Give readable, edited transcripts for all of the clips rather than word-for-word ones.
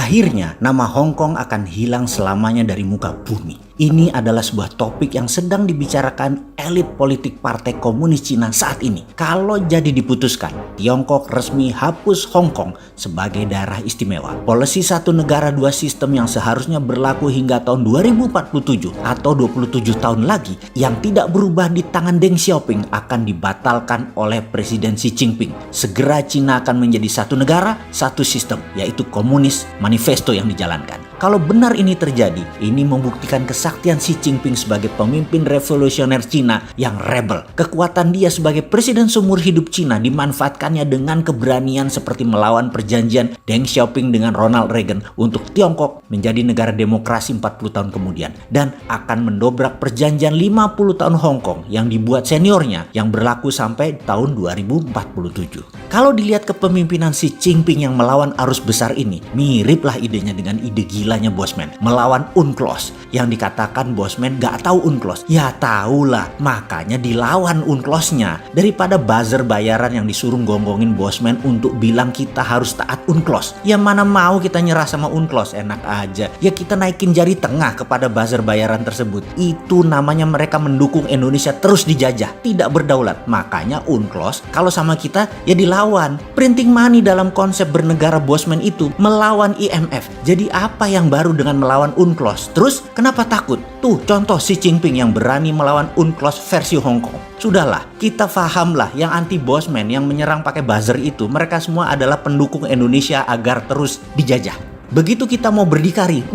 Akhirnya, nama Hong Kong akan hilang selamanya dari muka bumi. Ini adalah sebuah topik yang sedang dibicarakan elit politik Partai Komunis Cina saat ini. Kalau jadi diputuskan, Tiongkok resmi hapus Hong Kong sebagai daerah istimewa. Polisi satu negara dua sistem yang seharusnya berlaku hingga tahun 2047 atau 27 tahun lagi yang tidak berubah di tangan Deng Xiaoping akan dibatalkan oleh Presiden Xi Jinping. Segera Cina akan menjadi satu negara, satu sistem, yaitu komunis manifesto yang dijalankan. Kalau benar ini terjadi, ini membuktikan kesaktian Xi Jinping sebagai pemimpin revolusioner Cina yang rebel. Kekuatan dia sebagai presiden seumur hidup Cina dimanfaatkannya dengan keberanian seperti melawan perjanjian Deng Xiaoping dengan Ronald Reagan untuk Tiongkok menjadi negara demokrasi 40 tahun kemudian. Dan akan mendobrak perjanjian 50 tahun Hong Kong yang dibuat seniornya yang berlaku sampai tahun 2047. Kalau dilihat kepemimpinan Xi Jinping yang melawan arus besar ini, miriplah idenya dengan ide gilanya Bosman melawan UNCLOS yang dikatakan Bosman gak tahu UNCLOS. Ya tahulah, makanya dilawan UNCLOS-nya daripada buzzer bayaran yang disuruh gonggongin Bosman untuk bilang kita harus taat UNCLOS. Ya mana mau kita nyerah sama UNCLOS, enak aja. Ya kita naikin jari tengah kepada buzzer bayaran tersebut. Itu namanya mereka mendukung Indonesia terus dijajah, tidak berdaulat. Makanya UNCLOS kalau sama kita ya dilawan. Printing money dalam konsep bernegara Bosman itu melawan IMF. Jadi apa yang baru dengan melawan UNCLOS? Terus kenapa takut? Tuh contoh Xi Jinping yang berani melawan UNCLOS versi Hong Kong. Sudahlah, kita fahamlah yang anti Bosman yang menyerang pakai buzzer itu, mereka semua adalah pendukung Indonesia agar terus dijajah. Begitu kita mau berdikari,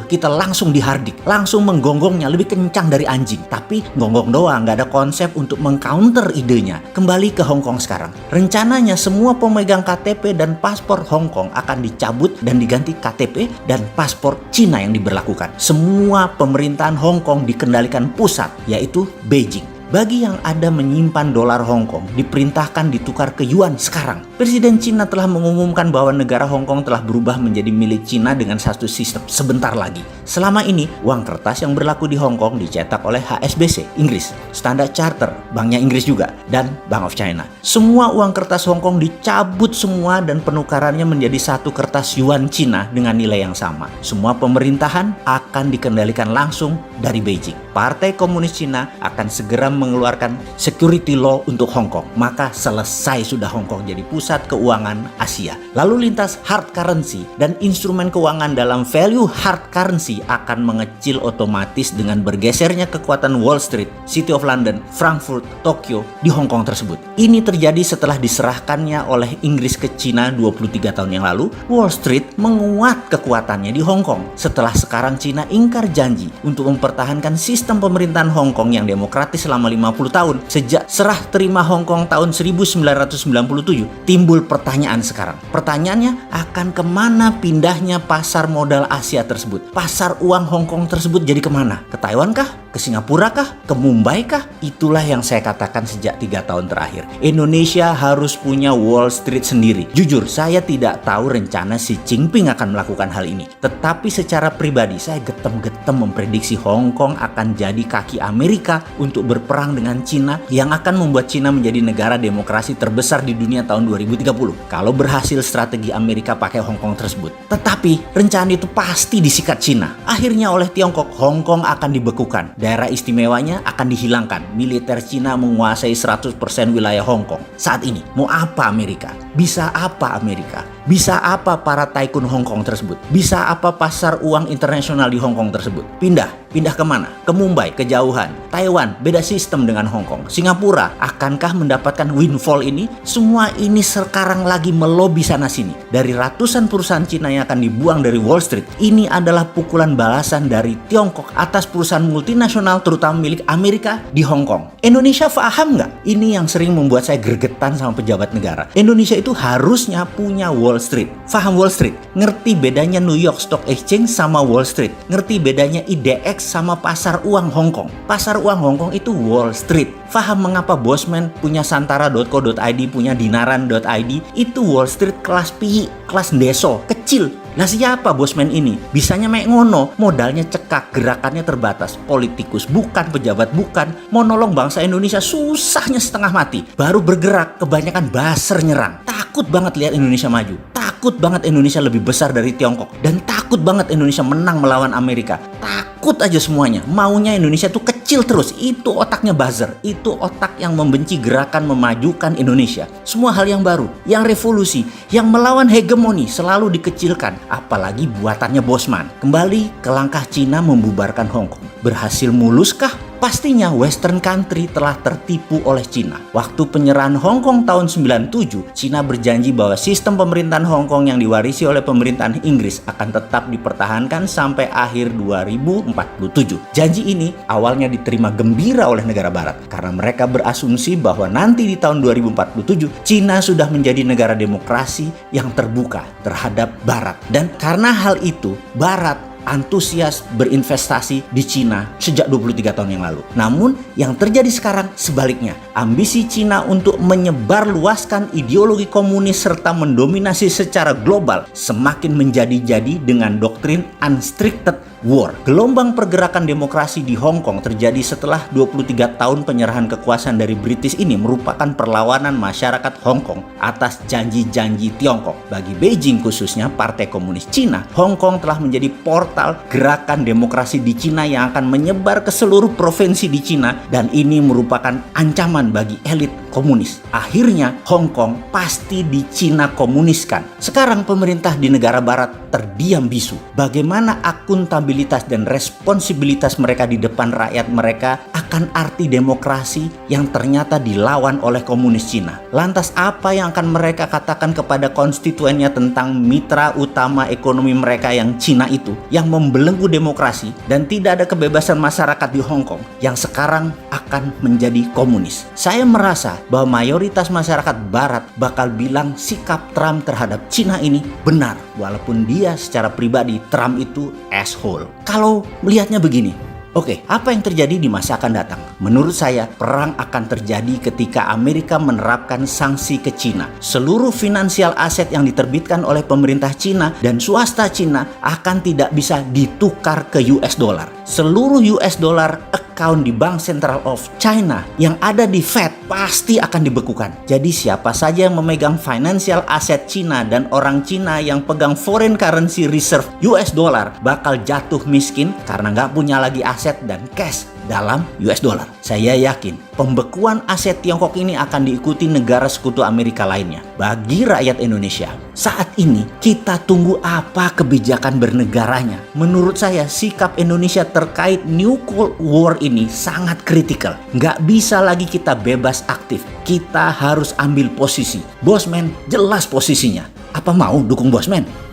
kita langsung dihardik, langsung menggonggongnya lebih kencang dari anjing. Tapi gonggong doang, gak ada konsep untuk mengcounter idenya. Kembali ke Hong Kong sekarang. Rencananya semua pemegang KTP dan paspor Hong Kong akan dicabut dan diganti KTP dan paspor Cina yang diberlakukan. Semua pemerintahan Hong Kong dikendalikan pusat, yaitu Beijing. Bagi yang ada menyimpan dolar Hong Kong, diperintahkan ditukar ke yuan sekarang. Presiden Cina telah mengumumkan bahwa negara Hong Kong telah berubah menjadi milik Cina dengan satu sistem sebentar lagi. Selama ini, uang kertas yang berlaku di Hong Kong dicetak oleh HSBC, Inggris, Standard Chartered, banknya Inggris juga, dan Bank of China. Semua uang kertas Hong Kong dicabut semua dan penukarannya menjadi satu kertas yuan Cina dengan nilai yang sama. Semua pemerintahan akan dikendalikan langsung dari Beijing. Partai Komunis Cina akan segera mengeluarkan security law untuk Hong Kong. Maka selesai sudah Hong Kong jadi pusat keuangan Asia. Lalu lintas hard currency dan instrumen keuangan dalam value hard currency akan mengecil otomatis dengan bergesernya kekuatan Wall Street, City of London, Frankfurt, Tokyo di Hong Kong tersebut. Ini terjadi setelah diserahkannya oleh Inggris ke Cina 23 tahun yang lalu. Wall Street menguat kekuatannya di Hong Kong. Setelah sekarang Cina ingkar janji untuk mempertahankan sistem pemerintahan Hong Kong yang demokratis selama 50 tahun. Sejak serah terima Hong Kong tahun 1997, timbul pertanyaan sekarang. Pertanyaannya, akan kemana pindahnya pasar modal Asia tersebut? Pasar uang Hong Kong tersebut jadi kemana? Ke Taiwan kah? Ke Singapura kah? Ke Mumbai kah? Itulah yang saya katakan sejak 3 tahun terakhir. Indonesia harus punya Wall Street sendiri. Jujur, saya tidak tahu rencana Xi Jinping akan melakukan hal ini. Tetapi secara pribadi, saya getem-getem memprediksi Hong Kong akan jadi kaki Amerika untuk berperang dengan Cina yang akan membuat Cina menjadi negara demokrasi terbesar di dunia tahun 2030 kalau berhasil strategi Amerika pakai Hong Kong tersebut. Tetapi rencana itu pasti disikat Cina. Akhirnya oleh Tiongkok, Hong Kong akan dibekukan. Daerah istimewanya akan dihilangkan. Militer Cina menguasai 100% wilayah Hong Kong. Saat ini mau apa Amerika? Bisa apa Amerika? Bisa apa para tycoon Hong Kong tersebut? Bisa apa pasar uang internasional di Hong Kong tersebut? Pindah kemana? Ke Mumbai, kejauhan. Taiwan, beda sistem dengan Hong Kong. Singapura, akankah mendapatkan windfall ini? Semua ini sekarang lagi melobi sana-sini. Dari ratusan perusahaan Cina yang akan dibuang dari Wall Street, ini adalah pukulan balasan dari Tiongkok atas perusahaan multinasional terutama milik Amerika di Hong Kong. Indonesia paham nggak? Ini yang sering membuat saya gregetan sama pejabat negara. Indonesia itu harusnya punya Wall Street. Paham Wall Street? Ngerti bedanya New York Stock Exchange sama Wall Street? Ngerti bedanya IDX sama pasar uang Hong Kong? Pasar uang Hong Kong itu Wall Street. Paham mengapa Bosman punya santara.co.id, punya dinaran.id? Itu Wall Street kelas PI, kelas deso, kecil. Nah siapa Bosman ini? Bisanya mek ngono, modalnya cekak, gerakannya terbatas. Politikus bukan, pejabat bukan. Mau nolong bangsa Indonesia susahnya setengah mati. Baru bergerak, kebanyakan baser nyerang. Takut banget lihat Indonesia maju. Takut takut banget Indonesia lebih besar dari Tiongkok. Dan takut banget Indonesia menang melawan Amerika. Takut aja semuanya. Maunya Indonesia tuh kecil terus. Itu otaknya buzzer. Itu otak yang membenci gerakan memajukan Indonesia. Semua hal yang baru, yang revolusi, yang melawan hegemoni selalu dikecilkan. Apalagi buatannya Bosman. Kembali ke langkah Cina membubarkan Hong Kong. Berhasil muluskah? Pastinya Western country telah tertipu oleh Cina. Waktu penyerahan Hong Kong tahun 97, Cina berjanji bahwa sistem pemerintahan Hong Kong yang diwarisi oleh pemerintahan Inggris akan tetap dipertahankan sampai akhir 2047. Janji ini awalnya diterima gembira oleh negara barat karena mereka berasumsi bahwa nanti di tahun 2047 Cina sudah menjadi negara demokrasi yang terbuka terhadap barat. Dan karena hal itu, barat antusias berinvestasi di Cina sejak 23 tahun yang lalu. Namun yang terjadi sekarang sebaliknya. Ambisi Cina untuk menyebarluaskan ideologi komunis serta mendominasi secara global semakin menjadi-jadi dengan doktrin unrestricted war. Gelombang pergerakan demokrasi di Hong Kong terjadi setelah 23 tahun penyerahan kekuasaan dari British ini merupakan perlawanan masyarakat Hong Kong atas janji-janji Tiongkok. Bagi Beijing khususnya Partai Komunis Cina, Hong Kong telah menjadi portal gerakan demokrasi di Cina yang akan menyebar ke seluruh provinsi di Cina dan ini merupakan ancaman bagi elit komunis. Akhirnya Hong Kong pasti di Cina komuniskan. Sekarang pemerintah di negara barat terdiam bisu. Bagaimana akuntabilitas dan responsibilitas mereka di depan rakyat mereka akan arti demokrasi yang ternyata dilawan oleh komunis Cina. Lantas apa yang akan mereka katakan kepada konstituennya tentang mitra utama ekonomi mereka yang Cina itu, yang membelenggu demokrasi dan tidak ada kebebasan masyarakat di Hong Kong yang sekarang akan menjadi komunis. Saya merasa bahwa mayoritas masyarakat barat bakal bilang sikap Trump terhadap Cina ini benar, walaupun dia secara pribadi Trump itu asshole. Kalau melihatnya begini, oke, apa yang terjadi di masa akan datang? Menurut saya, perang akan terjadi ketika Amerika menerapkan sanksi ke Cina. Seluruh finansial aset yang diterbitkan oleh pemerintah Cina dan swasta Cina akan tidak bisa ditukar ke US dollar. Seluruh US dollar account di Bank Central of China yang ada di Fed pasti akan dibekukan. Jadi siapa saja yang memegang financial asset Cina dan orang Cina yang pegang foreign currency reserve US dollar bakal jatuh miskin karena nggak punya lagi aset dan cash dalam US dollar. Saya yakin pembekuan aset Tiongkok ini akan diikuti negara sekutu Amerika lainnya. Bagi rakyat Indonesia, saat ini kita tunggu apa kebijakan bernegaranya. Menurut saya sikap Indonesia terkait New Cold War ini sangat kritikal. Nggak bisa lagi kita bebas aktif. Kita harus ambil posisi. Bosman jelas posisinya. Apa mau dukung Bosman?